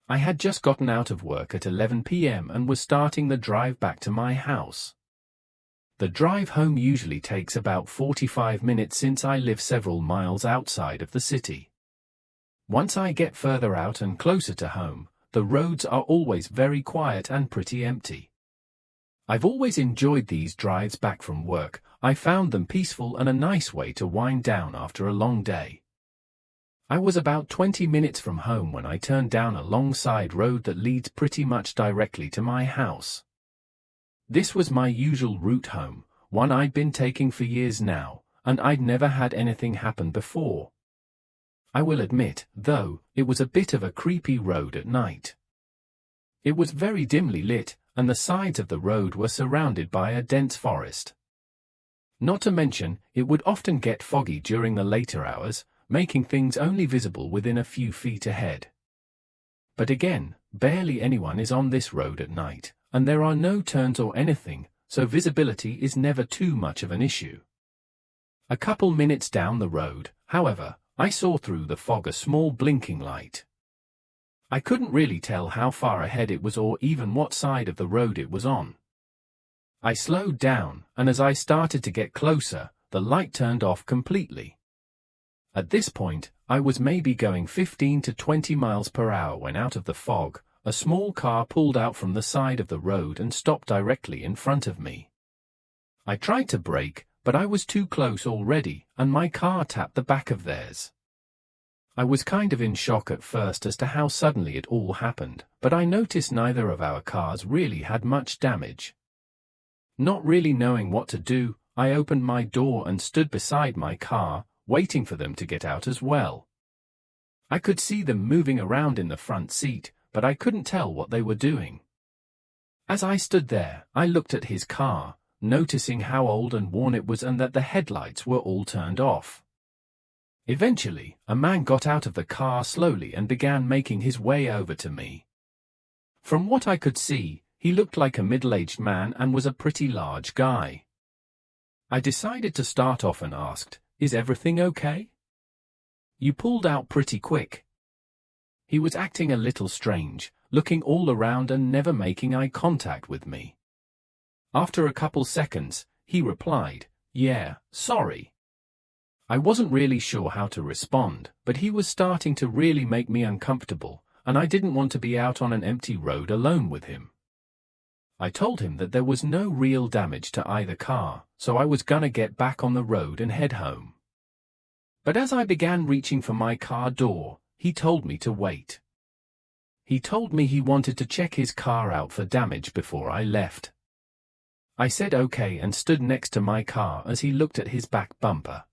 I had just gotten out of work at 11 p.m. and was starting the drive back to my house. The drive home usually takes about 45 minutes since I live several miles outside of the city. Once I get further out and closer to home, the roads are always very quiet and pretty empty. I've always enjoyed these drives back from work. I found them peaceful and a nice way to wind down after a long day. I was about 20 minutes from home when I turned down a long side road that leads pretty much directly to my house. This was my usual route home, one I'd been taking for years now, and I'd never had anything happen before. I will admit, though, it was a bit of a creepy road at night. It was very dimly lit, and the sides of the road were surrounded by a dense forest. Not to mention, it would often get foggy during the later hours, making things only visible within a few feet ahead. But again, barely anyone is on this road at night, and there are no turns or anything, so visibility is never too much of an issue. A couple minutes down the road, however, I saw through the fog a small blinking light. I couldn't really tell how far ahead it was or even what side of the road it was on. I slowed down, and as I started to get closer, the light turned off completely. At this point, I was maybe going 15 to 20 miles per hour when out of the fog, a small car pulled out from the side of the road and stopped directly in front of me. I tried to brake, but I was too close already, and my car tapped the back of theirs. I was kind of in shock at first as to how suddenly it all happened, but I noticed neither of our cars really had much damage. Not really knowing what to do, I opened my door and stood beside my car, waiting for them to get out as well. I could see them moving around in the front seat, but I couldn't tell what they were doing. As I stood there, I looked at his car, noticing how old and worn it was and that the headlights were all turned off. Eventually, a man got out of the car slowly and began making his way over to me. From what I could see, he looked like a middle-aged man and was a pretty large guy. I decided to start off and asked, "Is everything okay? You pulled out pretty quick." He was acting a little strange, looking all around and never making eye contact with me. After a couple seconds, he replied, "Yeah, sorry." I wasn't really sure how to respond, but he was starting to really make me uncomfortable, and I didn't want to be out on an empty road alone with him. I told him that there was no real damage to either car, so I was gonna get back on the road and head home. But as I began reaching for my car door, he told me to wait. He told me he wanted to check his car out for damage before I left. I said okay and stood next to my car as he looked at his back bumper.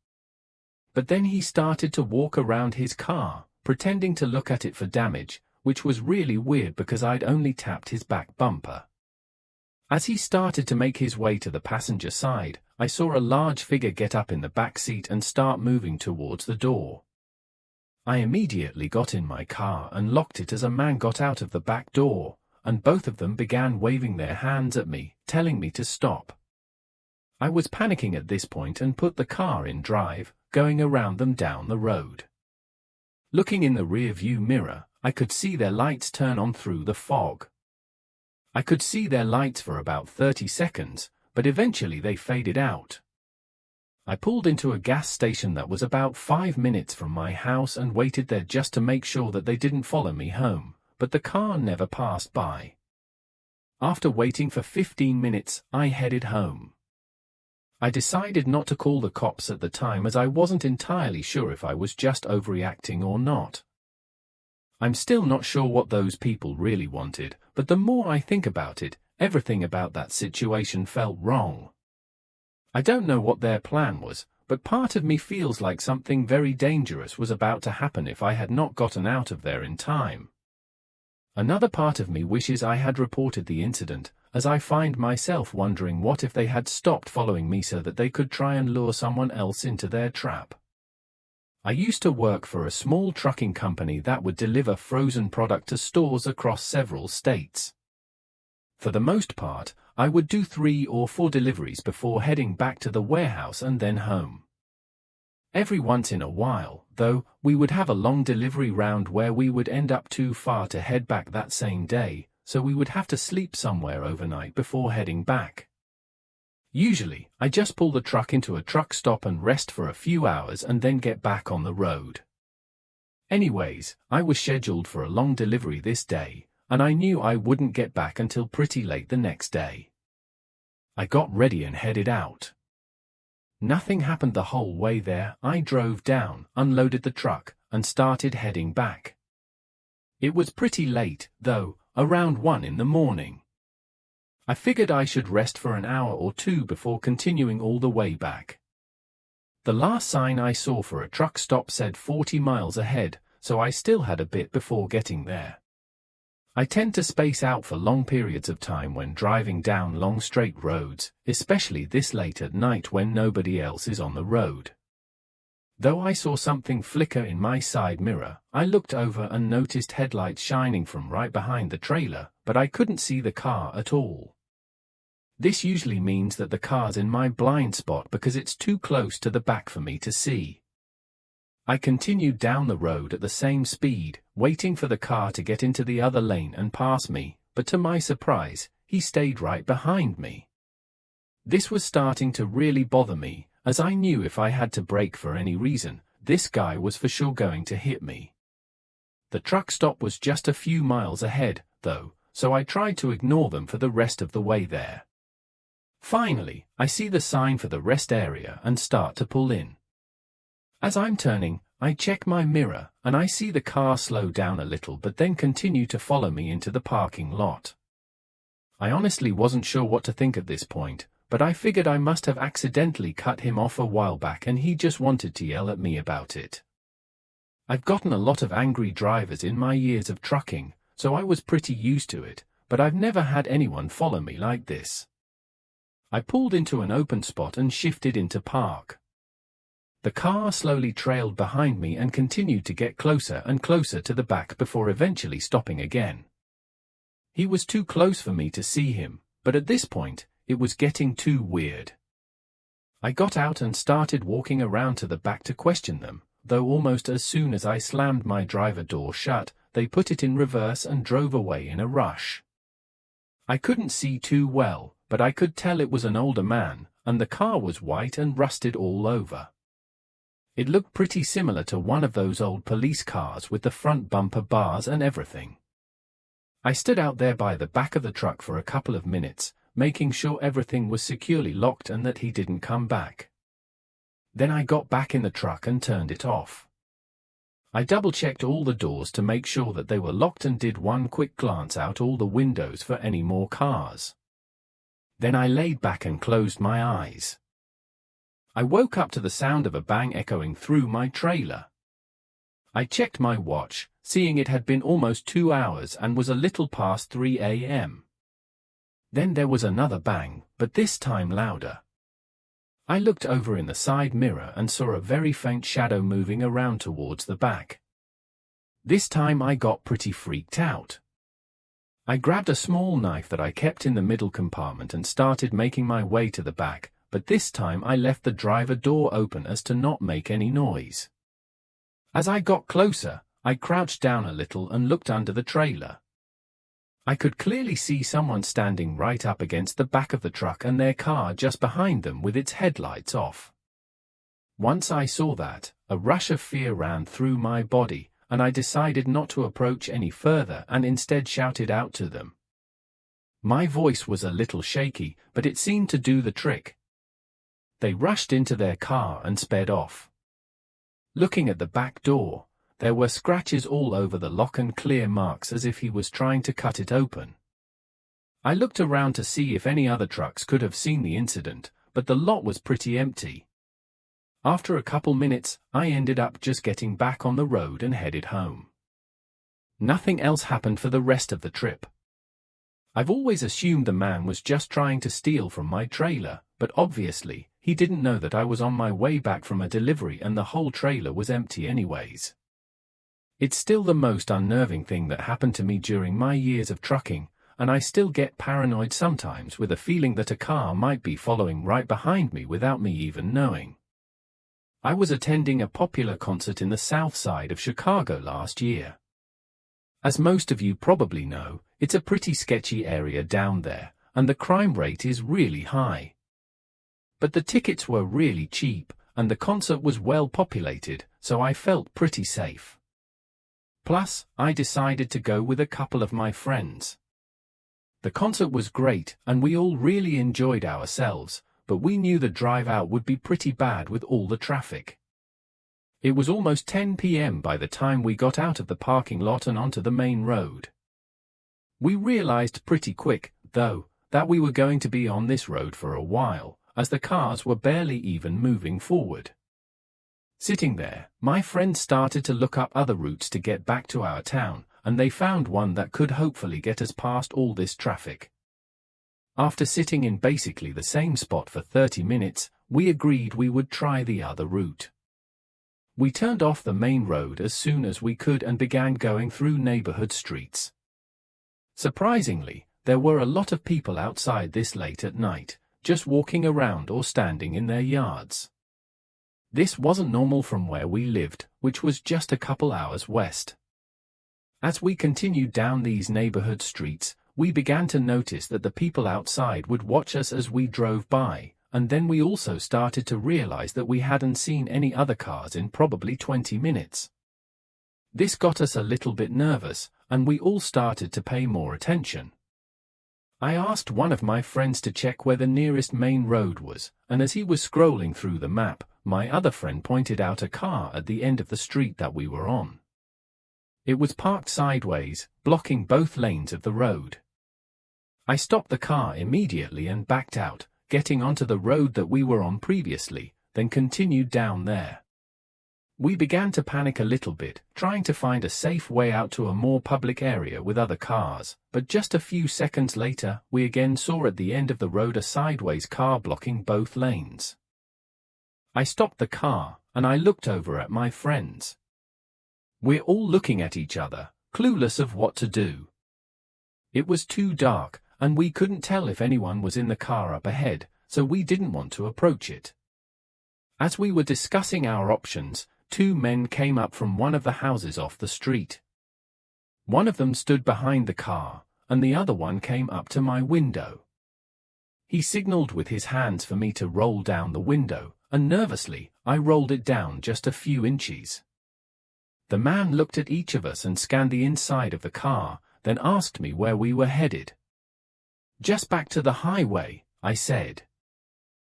But then he started to walk around his car, pretending to look at it for damage, which was really weird because I'd only tapped his back bumper. As he started to make his way to the passenger side, I saw a large figure get up in the back seat and start moving towards the door. I immediately got in my car and locked it as a man got out of the back door, and both of them began waving their hands at me, telling me to stop. I was panicking at this point and put the car in drive, going around them down the road. Looking in the rear-view mirror, I could see their lights turn on through the fog. I could see their lights for about 30 seconds, but eventually they faded out. I pulled into a gas station that was about 5 minutes from my house and waited there just to make sure that they didn't follow me home, but the car never passed by. After waiting for 15 minutes, I headed home. I decided not to call the cops at the time as I wasn't entirely sure if I was just overreacting or not. I'm still not sure what those people really wanted, but the more I think about it, everything about that situation felt wrong. I don't know what their plan was, but part of me feels like something very dangerous was about to happen if I had not gotten out of there in time. Another part of me wishes I had reported the incident, as I find myself wondering what if they had stopped following me so that they could try and lure someone else into their trap. I used to work for a small trucking company that would deliver frozen product to stores across several states. For the most part, I would do 3 or 4 deliveries before heading back to the warehouse and then home. Every once in a while, though, we would have a long delivery round where we would end up too far to head back that same day, so we would have to sleep somewhere overnight before heading back. Usually, I just pull the truck into a truck stop and rest for a few hours and then get back on the road. Anyways, I was scheduled for a long delivery this day, and I knew I wouldn't get back until pretty late the next day. I got ready and headed out. Nothing happened the whole way there. I drove down, unloaded the truck, and started heading back. It was pretty late, though, around 1 in the morning. I figured I should rest for an hour or two before continuing all the way back. The last sign I saw for a truck stop said 40 miles ahead, so I still had a bit before getting there. I tend to space out for long periods of time when driving down long straight roads, especially this late at night when nobody else is on the road. Though I saw something flicker in my side mirror, I looked over and noticed headlights shining from right behind the trailer, but I couldn't see the car at all. This usually means that the car's in my blind spot because it's too close to the back for me to see. I continued down the road at the same speed, waiting for the car to get into the other lane and pass me, but to my surprise, he stayed right behind me. This was starting to really bother me, as I knew if I had to brake for any reason, this guy was for sure going to hit me. The truck stop was just a few miles ahead, though, so I tried to ignore them for the rest of the way there. Finally, I see the sign for the rest area and start to pull in. As I'm turning, I check my mirror, and I see the car slow down a little but then continue to follow me into the parking lot. I honestly wasn't sure what to think at this point, but I figured I must have accidentally cut him off a while back and he just wanted to yell at me about it. I've gotten a lot of angry drivers in my years of trucking, so I was pretty used to it, but I've never had anyone follow me like this. I pulled into an open spot and shifted into park. The car slowly trailed behind me and continued to get closer and closer to the back before eventually stopping again. He was too close for me to see him, but at this point, it was getting too weird. I got out and started walking around to the back to question them, though almost as soon as I slammed my driver door shut, they put it in reverse and drove away in a rush. I couldn't see too well, but I could tell it was an older man, and the car was white and rusted all over. It looked pretty similar to one of those old police cars with the front bumper bars and everything. I stood out there by the back of the truck for a couple of minutes, making sure everything was securely locked and that he didn't come back. Then I got back in the truck and turned it off. I double-checked all the doors to make sure that they were locked and did one quick glance out all the windows for any more cars. Then I laid back and closed my eyes. I woke up to the sound of a bang echoing through my trailer. I checked my watch, seeing it had been almost 2 hours and was a little past 3 a.m. Then there was another bang, but this time louder. I looked over in the side mirror and saw a very faint shadow moving around towards the back. This time I got pretty freaked out. I grabbed a small knife that I kept in the middle compartment and started making my way to the back, but this time I left the driver door open as to not make any noise. As I got closer, I crouched down a little and looked under the trailer. I could clearly see someone standing right up against the back of the truck and their car just behind them with its headlights off. Once I saw that, a rush of fear ran through my body, and I decided not to approach any further and instead shouted out to them. My voice was a little shaky, but it seemed to do the trick. They rushed into their car and sped off. Looking at the back door, there were scratches all over the lock and clear marks as if he was trying to cut it open. I looked around to see if any other trucks could have seen the incident, but the lot was pretty empty. After a couple minutes, I ended up just getting back on the road and headed home. Nothing else happened for the rest of the trip. I've always assumed the man was just trying to steal from my trailer, but obviously, he didn't know that I was on my way back from a delivery and the whole trailer was empty anyways. It's still the most unnerving thing that happened to me during my years of trucking, and I still get paranoid sometimes with a feeling that a car might be following right behind me without me even knowing. I was attending a popular concert in the south side of Chicago last year. As most of you probably know, it's a pretty sketchy area down there, and the crime rate is really high. But the tickets were really cheap, and the concert was well populated, so I felt pretty safe. Plus, I decided to go with a couple of my friends. The concert was great, and we all really enjoyed ourselves, but we knew the drive out would be pretty bad with all the traffic. It was almost 10 p.m. by the time we got out of the parking lot and onto the main road. We realized pretty quick, though, that we were going to be on this road for a while, as the cars were barely even moving forward. Sitting there, my friends started to look up other routes to get back to our town, and they found one that could hopefully get us past all this traffic. After sitting in basically the same spot for 30 minutes, we agreed we would try the other route. We turned off the main road as soon as we could and began going through neighborhood streets. Surprisingly, there were a lot of people outside this late at night, just walking around or standing in their yards. This wasn't normal from where we lived, which was just a couple hours west. As we continued down these neighborhood streets, we began to notice that the people outside would watch us as we drove by, and then we also started to realize that we hadn't seen any other cars in probably 20 minutes. This got us a little bit nervous, and we all started to pay more attention. I asked one of my friends to check where the nearest main road was, and as he was scrolling through the map, my other friend pointed out a car at the end of the street that we were on. It was parked sideways, blocking both lanes of the road. I stopped the car immediately and backed out, getting onto the road that we were on previously, then continued down there. We began to panic a little bit, trying to find a safe way out to a more public area with other cars, but just a few seconds later, we again saw at the end of the road a sideways car blocking both lanes. I stopped the car, and I looked over at my friends. We're all looking at each other, clueless of what to do. It was too dark, and we couldn't tell if anyone was in the car up ahead, so we didn't want to approach it. As we were discussing our options, two men came up from one of the houses off the street. One of them stood behind the car, and the other one came up to my window. He signaled with his hands for me to roll down the window, and nervously, I rolled it down just a few inches. The man looked at each of us and scanned the inside of the car, then asked me where we were headed. "Just back to the highway," I said.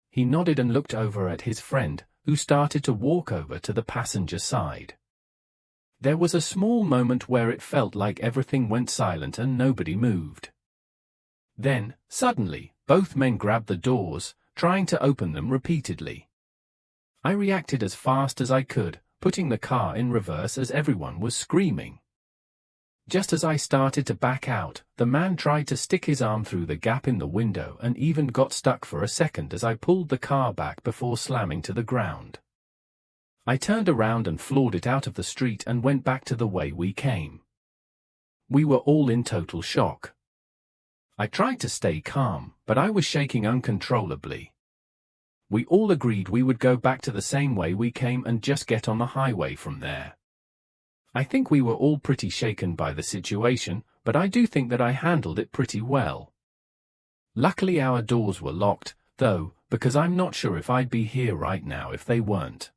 He nodded and looked over at his friend, who started to walk over to the passenger side. There was a small moment where it felt like everything went silent and nobody moved. Then, suddenly, both men grabbed the doors, trying to open them repeatedly. I reacted as fast as I could, putting the car in reverse as everyone was screaming. Just as I started to back out, the man tried to stick his arm through the gap in the window and even got stuck for a second as I pulled the car back before slamming to the ground. I turned around and floored it out of the street and went back to the way we came. We were all in total shock. I tried to stay calm, but I was shaking uncontrollably. We all agreed we would go back to the same way we came and just get on the highway from there. I think we were all pretty shaken by the situation, but I do think that I handled it pretty well. Luckily our doors were locked, though, because I'm not sure if I'd be here right now if they weren't.